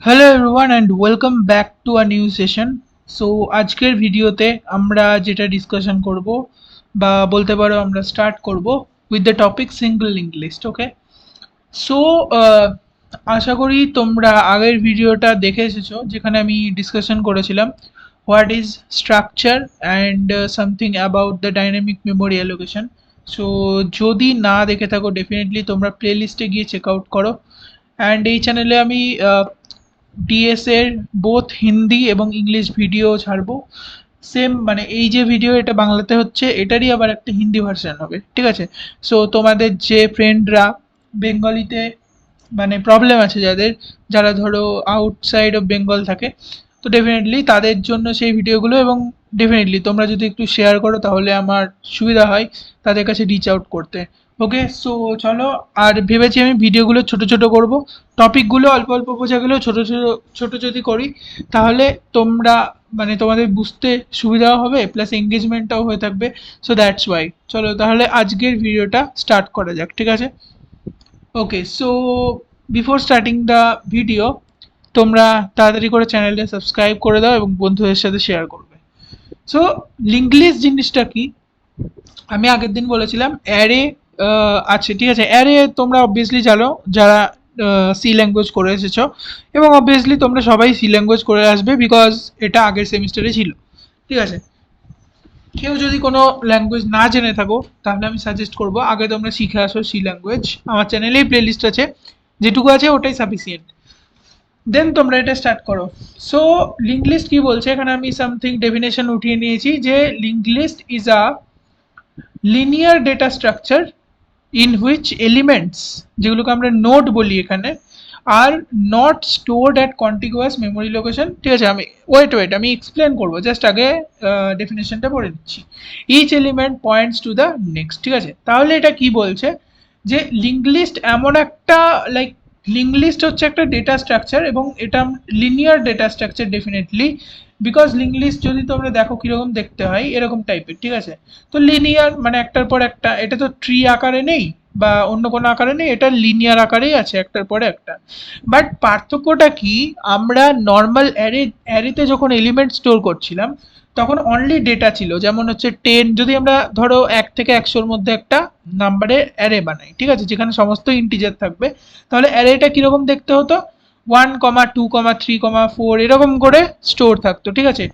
Hello everyone and welcome back to a new session. So আজকের ভিডিওতে আমরা যেটা ডিসকাশন করব বা বলতে পারো আমরা স্টার্ট করব with the topic single link list. Okay, so আশা করি তোমরা আগের ভিডিওটা দেখে এসেছো যেখানে আমি ডিসকাশন করেছিলাম what is structure and something about the dynamic memory allocation. So যদি না দেখে থাকো ডেফিনেটলি তোমরা প্লে লিস্টে গিয়ে চেক আউট করো। অ্যান্ড এই চ্যানেলে আমি ডিএস এর বোথ হিন্দি এবং ইংলিশ ভিডিও ছাড়বো। সেম মানে এই যে ভিডিও এটা বাংলাতে হচ্ছে এটারই আবার একটা হিন্দি ভার্সন হবে, ঠিক আছে? সো তোমাদের যে ফ্রেন্ডরা বেঙ্গলিতে মানে প্রবলেম আছে যাদের, যারা ধরো আউটসাইড অফ বেঙ্গল থাকে, তো ডেফিনেটলি তাদের জন্য সেই ভিডিওগুলো, এবং ডেফিনেটলি তোমরা যদি একটু শেয়ার করো তাহলে আমার সুবিধা হয় তাদের কাছে রিচ আউট করতে। ওকে, সো চলো। আর ভেবেছি আমি ভিডিওগুলো ছোট ছোট করব, টপিকগুলো অল্প অল্প বোঝা গেলেও ছোট ছোট ছোট যদি করি তাহলে তোমরা মানে তোমাদের বুঝতে সুবিধাও হবে প্লাস এঙ্গেজমেন্টটাও হয়ে থাকবে। সো দ্যাটস ওয়াই চলো তাহলে আজকের ভিডিওটা স্টার্ট করা যাক, ঠিক আছে? Okay, so before starting the video তোমরা তাড়াতাড়ি করে চ্যানেলটা সাবস্ক্রাইব করে দাও এবং বন্ধুদের সাথে শেয়ার করবে। সো লিঙ্ক লিস্ট জিনিসটা কি আমি আগের দিন বলেছিলাম, অ্যারে আছে, ঠিক আছে? অ্যারে তোমরা অবভিয়াসলি জানো যারা সি ল্যাঙ্গুয়েজ করে এসেছো, এবং অবভিয়াসলি তোমরা সবাই সি ল্যাঙ্গুয়েজ করে আসবে বিকজ এটা আগের সেমিস্টারে ছিল, ঠিক আছে? কেউ যদি কোনো ল্যাঙ্গুয়েজ না জেনে থাকো তাহলে আমি সাজেস্ট করবো আগে তোমরা শিখে আসো সি ল্যাঙ্গুয়েজ। আমার চ্যানেলেই প্লে লিস্ট আছে, যেটুকু আছে ওটাই সাফিসিয়েন্ট। দেন তোমরা এটা স্টার্ট করো। সো লিঙ্ক লিস্ট কি বলছে এখানে, আমি সামথিং ডেফিনেশন উঠিয়ে নিয়েছি যে link list is a linear data structure in which elements, যেগুলোকে আমরা নোড বলি এখানে, আর not stored at contiguous memory location. ঠিক আছে, আমি ওয়েট আমি এক্সপ্লেন করবো, জাস্ট আগে ডেফিনেশনটা পড়ে নিচ্ছি। Each element points to the next, ঠিক আছে? তাহলে এটা কি বলছে যে লিঙ্ক লিস্ট এমন একটা লাইক লিঙ্ক লিস্ট হচ্ছে একটা ডেটা স্ট্রাকচার, এবং এটা linear data structure definitely, because link list যদি তোমরা দেখো কিরকম দেখতে হয় এরকম টাইপের, ঠিক আছে? তো লিনিয়ার মানে একটার পর একটা, এটা তো ট্রি আকারে নেই বা অন্য কোনো আকারে নেই, এটা লিনিয়ার আকারেই আছে একটার পরে একটা। বাট পার্থক্যটা কি, আমরা নর্মাল অ্যারেতে যখন এলিমেন্ট স্টোর করছিলাম তখন অনলি ডেটা ছিল, যেমন হচ্ছে 10, যদি আমরা ধরো 1 থেকে 100-র মধ্যে একটা নাম্বারের অ্যারে বানাই, ঠিক আছে, যেখানে সমস্ত ইন্টিজার থাকবে, তাহলে অ্যারেটা কিরকম দেখতে হতো, 1, 2, 3, 4 এরকম করে স্টোর থাকতো, ঠিক আছে?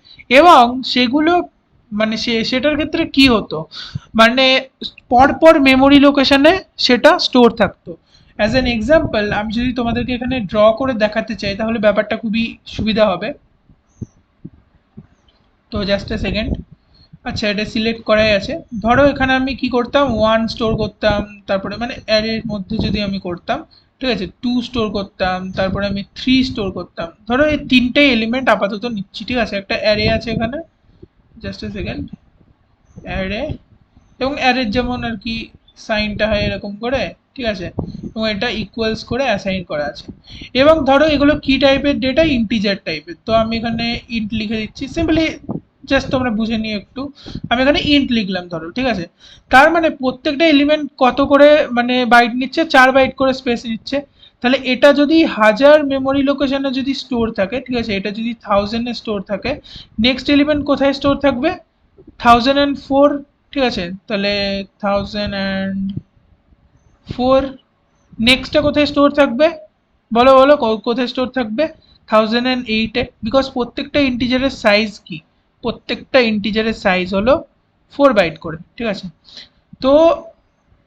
এবং সেগুলো মানে সেটার ক্ষেত্রে কি হতো, মানে পরপর মেমোরি লোকেশনে সেটা স্টোর থাকতো। অ্যাজ অ্যান এক্সাম্পল আমি যদি তোমাদেরকে এখানে ড্র করে দেখাতে চাই তাহলে ব্যাপারটা খুবই সুবিধা হবে। তো জাস্ট এ সেকেন্ড। আচ্ছা, এটা সিলেক্ট করাই আছে। ধরো এখানে আমি কি করতাম, 1 স্টোর করতাম, তারপরে মানে অ্যারের মধ্যে যদি আমি করতাম, ঠিক আছে, 2 স্টোর করতাম, তারপরে আমি 3 স্টোর করতাম। ধরো এই তিনটে এলিমেন্ট আপাতত নিচ্ছি, ঠিক আছে? একটা অ্যারে আছে এখানে, জাস্ট এ সেকেন্ড, অ্যারে, এবং অ্যারের যেমন আর কি সাইনটা হয় এরকম করে, ঠিক আছে? এবং এটা ইকুয়ালস করে অ্যাসাইন করা আছে। এবং ধরো এগুলো কি টাইপের ডেটা, ইন্টিজার টাইপের, তো আমি এখানে ইন্ট লিখে দিচ্ছি সিম্পলি, জাস্ট তোমরা বুঝে নিও একটু। আমি এখানে ইন্ট লিখলাম ধরো, ঠিক আছে? তার মানে প্রত্যেকটা এলিমেন্ট কত করে মানে বাইট নিচ্ছে, 4 বাইট করে স্পেস নিচ্ছে। তাহলে এটা যদি 1000 মেমোরি লোকেশনে যদি স্টোর থাকে, ঠিক আছে, এটা যদি 1000-এ স্টোর থাকে, নেক্সট এলিমেন্ট কোথায় স্টোর থাকবে, 1004, ঠিক আছে? তাহলে 1004, নেক্সটটা কোথায় স্টোর থাকবে, বলো বলো কোথায় স্টোর থাকবে, 1008-এ, বিকজ প্রত্যেকটা ইন্টিজারের সাইজ কি, প্রত্যেকটা ইন্টিজারের সাইজ হলো 4 বাইট করে, ঠিক আছে? তো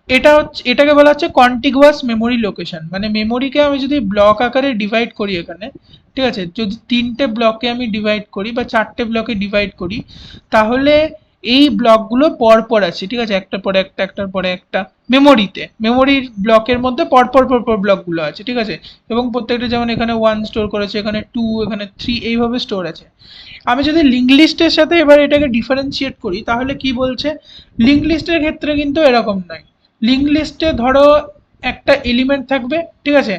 এটা হচ্ছে, এটাকে বলা হচ্ছে কন্টিগুয়াস মেমোরি লোকেশন। মানে মেমোরিকে আমি যদি ব্লক আকারে ডিভাইড করি এখানে, ঠিক আছে, যদি 3টে ব্লকে আমি ডিভাইড করি বা 4টে ব্লকে ডিভাইড করি, তাহলে এই ব্লকগুলো পরপর আছে, ঠিক আছে, একটার পরে একটা একটার পরে একটা মেমোরিতে, মেমোরির ব্লকের মধ্যে পরপর পরপর ব্লকগুলো আছে, ঠিক আছে? এবং প্রত্যেকটা যেমন এখানে 1 স্টোর করেছে, এখানে 2, এখানে 3, এইভাবে স্টোর আছে। আমি যদি লিঙ্ক লিস্টের সাথে এবার এটাকে ডিফারেন্সিয়েট করি তাহলে কি বলছে, লিঙ্ক লিস্টের ক্ষেত্রে কিন্তু এরকম নয়। লিঙ্ক লিস্টে ধরো একটা এলিমেন্ট থাকবে, ঠিক আছে,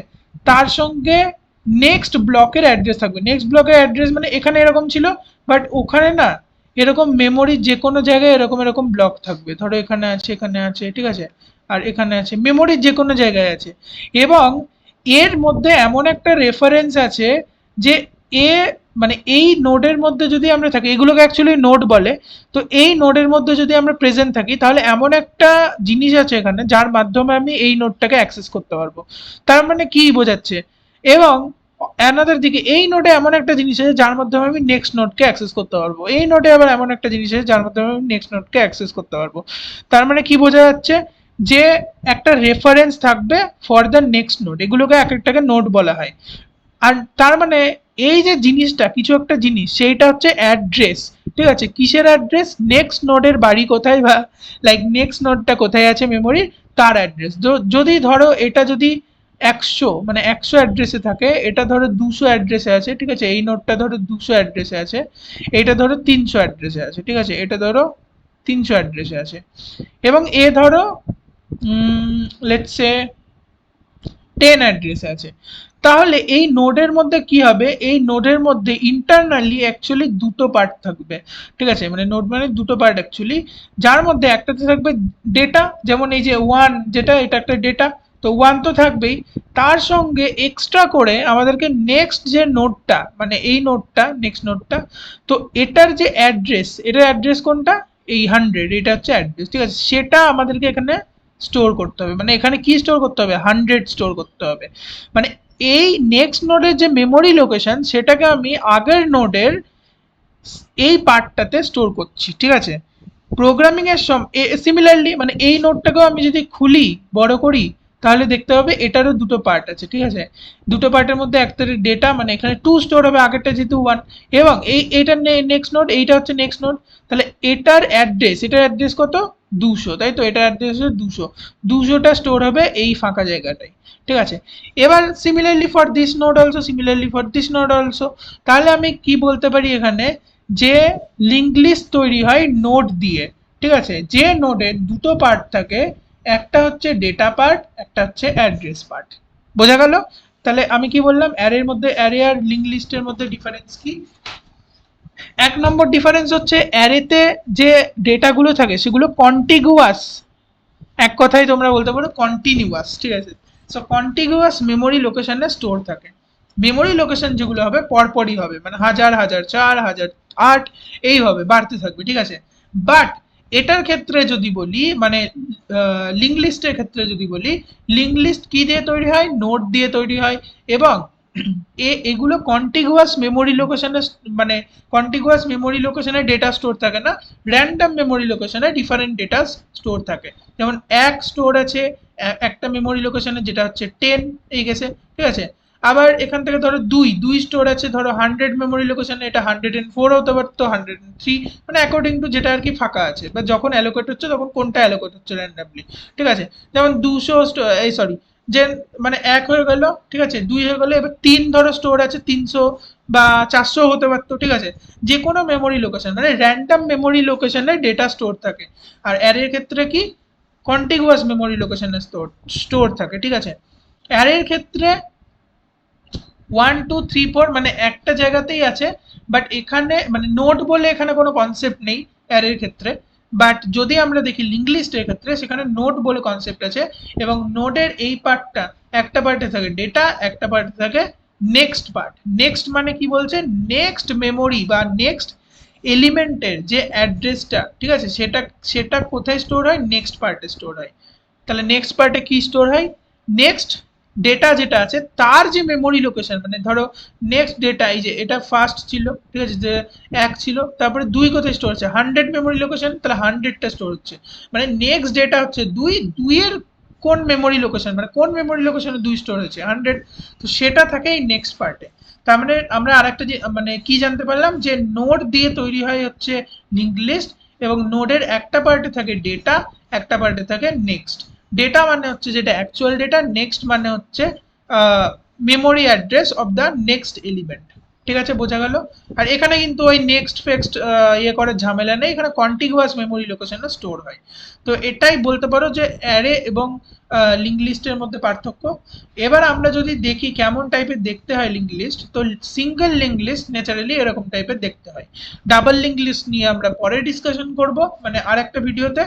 তার সঙ্গে নেক্সট ব্লকের অ্যাড্রেস থাকবে, নেক্সট ব্লকের অ্যাড্রেস মানে এখানে এরকম ছিল, বাট ওখানে না, এরকম মেমোরির যে কোনো জায়গায় এরকম এরকম ব্লক থাকবে, ধরো এখানে আছে, এখানে আছে, ঠিক আছে, আর এখানে আছে, মেমোরির যে কোনো জায়গায় আছে। এবং এর মধ্যে এমন একটা রেফারেন্স আছে যে এ মানে এই নোডের মধ্যে যদি আমরা থাকি, এগুলোকে অ্যাকচুয়ালি নোড বলে, তো এই নোডের মধ্যে যদি আমরা প্রেজেন্ট থাকি তাহলে এমন একটা জিনিস আছে এখানে যার মাধ্যমে আমি এই নোডটাকে অ্যাক্সেস করতে পারবো। তার মানে কি বোঝাচ্ছে? এবং অ্যানাদার দিকে এই নোডে এমন একটা জিনিস আছে যার মাধ্যমে আমি নেক্সট নোডকে অ্যাক্সেস করতে পারবো, এই নোডে আবার এমন একটা জিনিস আছে যার মাধ্যমে আমি নেক্সট নোডকে অ্যাক্সেস করতে পারবো। তার মানে কি বোঝা যাচ্ছে? যে একটা রেফারেন্স থাকবে ফর দ্য নেক্সট নোড, এগুলোকে এক একটাকে নোড বলা হয়। আর তার মানে এই যে জিনিসটা, কিছু একটা জিনিস, সেইটা হচ্ছে অ্যাড্রেস। ঠিক আছে, কিসের অ্যাড্রেস? নেক্সট নোডের বাড়ি কোথায়, বা লাইক নেক্সট নোডটা কোথায় আছে মেমোরির, তার অ্যাড্রেস। যদি ধরো এটা যদি 100 মানে 100 অ্যাড্রেসে থাকে, এটা ধরো 200 অ্যাড্রেসে আছে, ঠিক আছে, এই নোডটা ধরো 200 অ্যাড্রেসে আছে, এটা ধরো 300 অ্যাড্রেসে আছে, ঠিক আছে, এটা ধরো 300 অ্যাড্রেসে আছে, এবং এ ধরো লেটস সে 10 অ্যাড্রেসে আছে। তাহলে এই নোডের মধ্যে কি হবে? এই নোডের মধ্যে ইন্টারনালি অ্যাকচুয়ালি দুটো পার্ট থাকবে। ঠিক আছে, মানে নোড মানে দুটো পার্ট অ্যাকচুয়ালি, যার মধ্যে একটাতে থাকবে ডেটা, যেমন এই যে 1 যেটা, এটা একটা ডেটা, তো 1 তো থাকবেই, তার সঙ্গে এক্সট্রা করে আমাদেরকে নেক্সট যে নোডটা, মানে এই নোডটা, নেক্সট নোডটা, তো এটার যে অ্যাড্রেস, এটার অ্যাড্রেস কোনটা? এই 100, এটা হচ্ছে অ্যাড্রেস, ঠিক আছে, সেটা আমাদেরকে এখানে স্টোর করতে হবে। মানে এখানে কি স্টোর করতে হবে? 100 স্টোর করতে হবে। মানে এই নেক্সট নোডের যে মেমোরি লোকেশন, সেটাকে আমি আগের নোডের এই পার্টটাতে স্টোর করছি, ঠিক আছে। প্রোগ্রামিং এর সিমিলারলি মানে এই নোটটাকেও আমি যদি খুলি, বড় করি, তাহলে দেখতে হবে এটারও দুটো পার্ট আছে, ঠিক আছে। দুটো পার্টের মধ্যে একটা ডেটা, মানে এখানে 2 স্টোর হবে, আগেরটা যেহেতু 1, এবং এইটার নেক্সট নোড, এইটা হচ্ছে নেক্সট নোড, তাহলে এটার অ্যাড্রেস কত? 200, তাই তো, এটার অ্যাড্রেস হচ্ছে 200, 200টা স্টোর হবে এই ফাঁকা জায়গাটায়, ঠিক আছে। এবার similarly for this node also, similarly for this node also, তাহলে আমি কি বলতে পারি এখানে? যে লিঙ্ক লিস্ট তৈরি হয় নোড দিয়ে, ঠিক আছে, যে নোডের দুটো পার্ট থাকে, একটা হচ্ছে ডেটা পার্ট, একটা হচ্ছে অ্যাড্রেস পার্ট। বোঝা গেল? তাহলে আমি কি বললাম, অ্যারের মধ্যে, অ্যারে আর লিঙ্ক লিস্টের মধ্যে ডিফারেন্স কি? 1 নম্বর ডিফারেন্স হচ্ছে অ্যারেতে যে ডেটাগুলো থাকে সেগুলো কন্টিগুয়াস, এক কথায় তোমরা বলতে পারো কন্টিনিউয়াস, ঠিক আছে। সো কন্টিনিউয়াস মেমোরি লোকেশনে স্টোর থাকে। মেমোরি লোকেশন যেগুলো হবে পরপরই হবে, মানে 1000, 1004, 1008 এইভাবে বাড়তে থাকবে, ঠিক আছে। বাট এটার ক্ষেত্রে যদি বলি, মানে লিঙ্ক লিস্টের ক্ষেত্রে যদি বলি, লিঙ্ক লিস্ট কি দিয়ে তৈরি হয়? নোড দিয়ে তৈরি হয়, এবং এগুলো কন্টিগুয়াস মেমোরি লোকেশনে, মানে কন্টিগুয়াস মেমোরি লোকেশনে ডেটা স্টোর থাকে না, র্যান্ডম মেমোরি লোকেশনে ডিফারেন্ট ডেটা স্টোর থাকে। যেমন এক স্টোর আছে একটা মেমোরি লোকেশনে, যেটা হচ্ছে 10 এই গেছে, ঠিক আছে। আবার এখান থেকে ধরো দুই স্টোর আছে ধরো 100 মেমোরি লোকেশনে, এটা 104 হতে পারতো, 103, মানে অ্যাকর্ডিং টু যেটা আর কি ফাঁকা আছে, বা যখন অ্যালোকেট হচ্ছে তখন কোনটা অ্যালোকেট হচ্ছে র্যান্ডামলি, ঠিক আছে। যেমন 200 এই সরি, যে মানে 1 হয়ে গেল, ঠিক আছে, 2 হয়ে গেল, এবার 3 ধরো স্টোর আছে, 300 বা 400 হতে পারতো, ঠিক আছে। যে কোনো মেমোরি লোকেশন, মানে র্যান্ডম মেমোরি লোকেশনে ডেটা স্টোর থাকে। আর অ্যারের ক্ষেত্রে কি? কন্টিগুয়াস মেমোরি লোকেশনে স্টোর থাকে, ঠিক আছে। অ্যারের ক্ষেত্রে 1 2 3 4 মানে একটা জায়গাতেই আছে, বাট এখানে মানে নোড বলে এখানে কোনো কনসেপ্ট নেই অ্যারের ক্ষেত্রে। বাট যদি আমরা দেখি লিঙ্ক লিস্টের ক্ষেত্রে, সেখানে নোড বলে কনসেপ্ট আছে, এবং নোডের এই পার্টটা, একটা পার্টে থাকে ডেটা, একটা পার্টে থাকে নেক্সট পার্ট। নেক্সট মানে কি বলছে? নেক্সট মেমোরি বা নেক্সট এলিমেন্টের যে অ্যাড্রেসটা, ঠিক আছে, সেটা সেটা কোথায় স্টোর হয়? নেক্সট পার্টে স্টোর হয়। তাহলে নেক্সট পার্টে কি স্টোর হয়? নেক্সট ডেটা যেটা আছে তার যে মেমোরি লোকেশন, মানে ধরো নেক্সট ডেটা, এই যে এটা ফার্স্ট ছিল, ঠিক আছে, যে 1 ছিল, তারপরে 2 কোথায় স্টোর হচ্ছে? 100 মেমোরি লোকেশন, তাহলে 100টা স্টোর হচ্ছে, মানে নেক্সট ডেটা হচ্ছে 2 এর কোন মেমোরি লোকেশন, মানে কোন মেমোরি লোকেশনে 2 স্টোর হয়েছে? 100, তো সেটা থাকে এই নেক্সট পার্টে। তার মানে আমরা আরেকটা যে মানে কি জানতে পারলাম, যে নোড দিয়ে তৈরি হয় হচ্ছে লিঙ্ক লিস্ট, এবং নোডের একটা পার্টে থাকে ডেটা, একটা পার্টে থাকে নেক্সট। ডেটা মানে হচ্ছে যেটা অ্যাকচুয়াল ডেটা, নেক্সট মানে হচ্ছে memory address of the next element, ঠিক আছে, বোঝা গেল? আর এখানে কিন্তু ওই নেক্সট ফেক্সট ইয়ে করার ঝামেলা নেই, এখানে কন্টিগুয়াস মেমোরি লোকেশনে স্টোর হয়। তো এটাই বলতে পারো যে অ্যারে এবং লিঙ্ক লিস্টের মধ্যে পার্থক্য। এবার আমরা যদি দেখি কেমন টাইপের দেখতে হয় লিঙ্ক লিস্ট, তো সিঙ্গেল লিঙ্ক লিস্ট ন্যাচারালি এরকম টাইপের দেখতে হয়। ডাবল লিঙ্ক লিস্ট নিয়ে আমরা পরে ডিসকাশন করব, মানে আর একটা ভিডিওতে।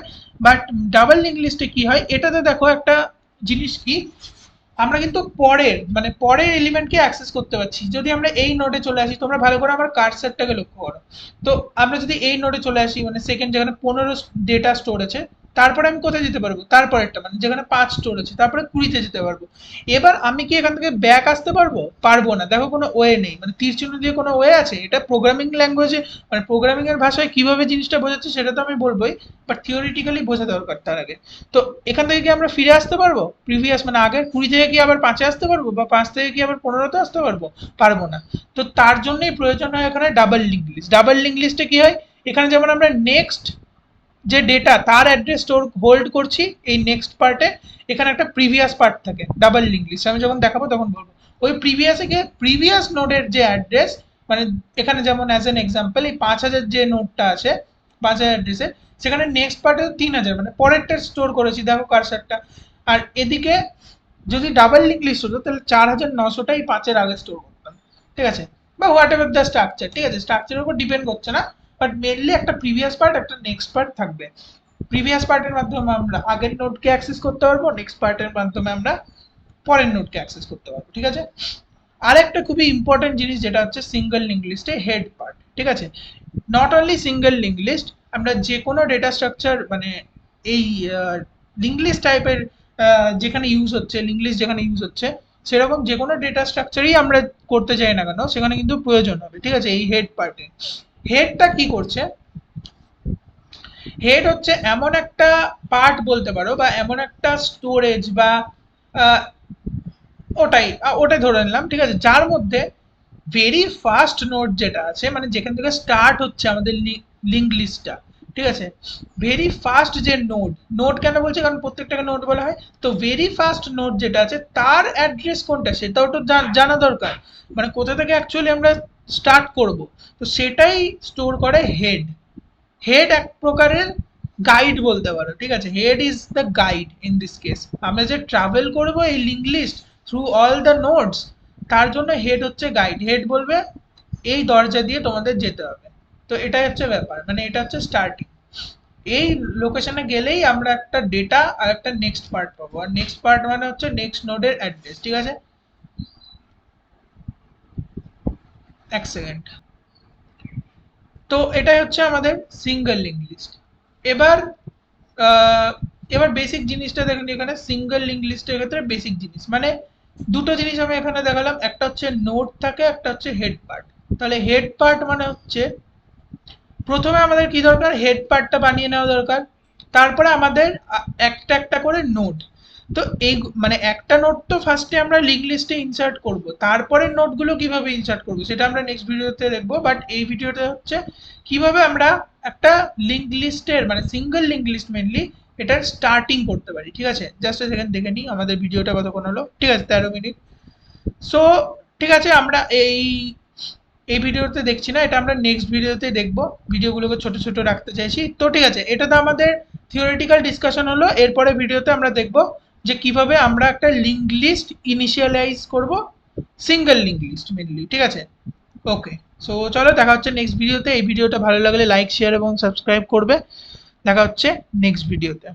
বাট ডাবল লিঙ্ক লিস্টে কি হয়, এটাতে দেখো একটা জিনিস কি, আমরা কিন্তু পরের এলিমেন্টকে অ্যাক্সেস করতে পারছি। যদি আমরা এই নোডে চলে আসি, তোমরা ভালো করে আমার কার্সারটাকে লক্ষ্য করো। তো আমরা যদি এই নোডে চলে আসি, মানে সেকেন্ড যেখানে 15 ডেটা স্টোর আছে, তারপরে আমি কোথায় যেতে পারবো, তারপরেরটা মানে যেখানে 5 স্টোর আছে, তারপরে 20-তে যেতে পারবো। এবার আমি কি এখান থেকে ব্যাক আসতে পারবো? পারবো না। দেখো কোনো ওয়ে নেই, মানে তীর চিহ্ন দিয়ে কোনো ওয়ে আছে? এটা প্রোগ্রামিং ল্যাঙ্গুয়েজে, মানে প্রোগ্রামিং এর ভাষায় কিভাবে জিনিসটা বোঝাচ্ছে সেটা তো আমি বলবোই, বাট থিওরিটিক্যালি বোঝা দরকার তার আগে। তো এখান থেকে কি আমরা ফিরে আসতে পারবো প্রিভিয়াস, মানে আগের 20 থেকে কি আবার 5-এ আসতে পারবো, বা 5 থেকে কি আবার 15-তে আসতে পারবো? পারবো না। তো তার জন্যই প্রয়োজন হয় এখানে double link list. Double link লিস্টে কি হয়, এখানে যেমন আমরা নেক্সট যে ডেটা তার অ্যাড্রেস স্টোর হোল্ড করছি এই নেক্সট পার্টে, এখানে একটা প্রিভিয়াস পার্ট থাকে ডাবল লিঙ্ক লিস্ট। আমি যখন দেখাবো তখন বলবো ওই প্রিভিয়াসে গিয়ে প্রিভিয়াস নোডের যে অ্যাড্রেস, মানে এখানে যেমন অ্যাজ এন এক্সাম্পল এই 5000 যে নোডটা আছে 5000 অ্যাড্রেসে, সেখানে নেক্সট পার্টে 3000, মানে পরেরটা স্টোর করেছি, দেখো কারসারটা। আর এদিকে যদি ডাবল লিঙ্ক লিস্ট হতো তাহলে 4900টাই 5-এর আগে স্টোর করতাম, ঠিক আছে? বা হোয়াট এভার দ্য স্ট্রাকচার, ঠিক আছে, স্ট্রাকচারের উপর ডিপেন্ড করছে না, বাট মেনলি একটা প্রিভিয়াস পার্ট একটা নেক্সট পার্ট থাকবে। প্রিভিয়াস পার্টের মাধ্যমে আমরা আগের নোডকে অ্যাক্সেস করতে পারবো, নেক্সট পার্টের মাধ্যমে আমরা পরের নোডকে অ্যাক্সেস করতে পারবো, ঠিক আছে? আর একটা খুবই ইম্পর্টেন্ট জিনিস যেটা হচ্ছে সিঙ্গেল লিঙ্ক লিস্টে হেড পার্ট, ঠিক আছে? Not only single link list, আমরা যে কোনো ডেটা স্ট্রাকচার মানে এই লিঙ্ক লিস্ট টাইপের যেখানে ইউজ হচ্ছে, লিঙ্ক লিস্ট যেখানে ইউজ হচ্ছে, সেরকম যে কোনো ডেটা স্ট্রাকচারই আমরা করতে চাই না কেন, সেখানে কিন্তু প্রয়োজন হবে, ঠিক আছে, এই হেড পার্টে। হেডটা কি করছে? হেড হচ্ছে এমন একটা পার্ট বলতে পারো, বা এমন একটা স্টোরেজ, বা আহ, ওটাই ধরে নিলাম, ঠিক আছে, যার মধ্যে ভেরি ফার্স্ট নোড যেটা আছে, মানে যেখান থেকে স্টার্ট হচ্ছে আমাদের লিঙ্ক লিস্টটা, ঠিক আছে, ভেরি ফার্স্ট যে নোড, নোড কেন বলছি, কারণ প্রত্যেকটাকে নোড বলা হয়, তো ভেরি ফার্স্ট নোড যেটা আছে তার অ্যাড্রেস কোনটা সেটাও তো জানা দরকার, মানে কোথা থেকে অ্যাকচুয়ালি আমরা স্টার্ট করব, তো সেটাই স্টোর করে হেড। হেড এক প্রকারের গাইড বলতে পারো, ঠিক আছে, head is the guide in this case. আমরা যে ট্রাভেল করবো এই link list through all the nodes, তার জন্য হেড হচ্ছে গাইড। হেড বলবে এই দরজা দিয়ে তোমাদের যেতে হবে। তো এটাই হচ্ছে ব্যাপার, মানে এটা হচ্ছে স্টার্টিং। এই লোকেশনে গেলেই আমরা একটা ডেটা আর একটা নেক্সট পার্ট পাবো, আর নেক্সট পার্ট মানে হচ্ছে নেক্সট নোডের অ্যাড্রেস, ঠিক আছে? এক সেকেন্ড। তো এটাই হচ্ছে আমাদের সিঙ্গেল লিঙ্ক লিস্ট। এবার আহ, এবার বেসিক জিনিসটা দেখুন, এখানে সিঙ্গেল লিঙ্ক লিস্টের ক্ষেত্রে বেসিক জিনিস মানে দুটো জিনিস আমি এখানে দেখালাম, একটা হচ্ছে নোড থাকে, একটা হচ্ছে হেড পার্ট। তাহলে হেড পার্ট মানে হচ্ছে প্রথমে আমাদের কি দরকার, হেড পার্টটা বানিয়ে নেওয়া দরকার, তারপরে আমাদের একটা একটা করে নোড। তো এই মানে একটা নোট তো ফার্স্টে আমরা লিঙ্ক লিস্টে ইনসার্ট করব, তারপরে নোটগুলো কিভাবে ইনসার্ট করব সেটা আমরা নেক্সট ভিডিওতে দেখবো, বাট এই ভিডিওতে হচ্ছে কিভাবে আমরা একটা লিঙ্ক লিস্টের মানে সিঙ্গেল লিঙ্ক লিস্ট মেনলি এটার স্টার্টিং করতে পারি, ঠিক আছে? জাস্ট সেকেন্ড দেখে নিই আমাদের ভিডিওটা কতক্ষণ হলো, ঠিক আছে, 13 মিনিট। সো ঠিক আছে, আমরা এই ভিডিওতে দেখছি না, এটা আমরা নেক্সট ভিডিওতে দেখবো। ভিডিওগুলোকে ছোট ছোট রাখতে চাইছি, তো ঠিক আছে, এটা তো আমাদের থিওরিটিক্যাল ডিসকাশন হলো। এরপরে ভিডিওতে আমরা দেখবো যে কিভাবে আমরা একটা লিঙ্ক লিস্ট ইনিশিয়ালাইজ করব, সিঙ্গেল লিঙ্ক লিস্ট মেনলি, ঠিক আছে? ওকে, সো চলো দেখা হচ্ছে নেক্সট ভিডিওতে। এই ভিডিওটা ভালো লাগলে লাইক শেয়ার এবং সাবস্ক্রাইব করবে। দেখা হচ্ছে নেক্সট ভিডিওতে।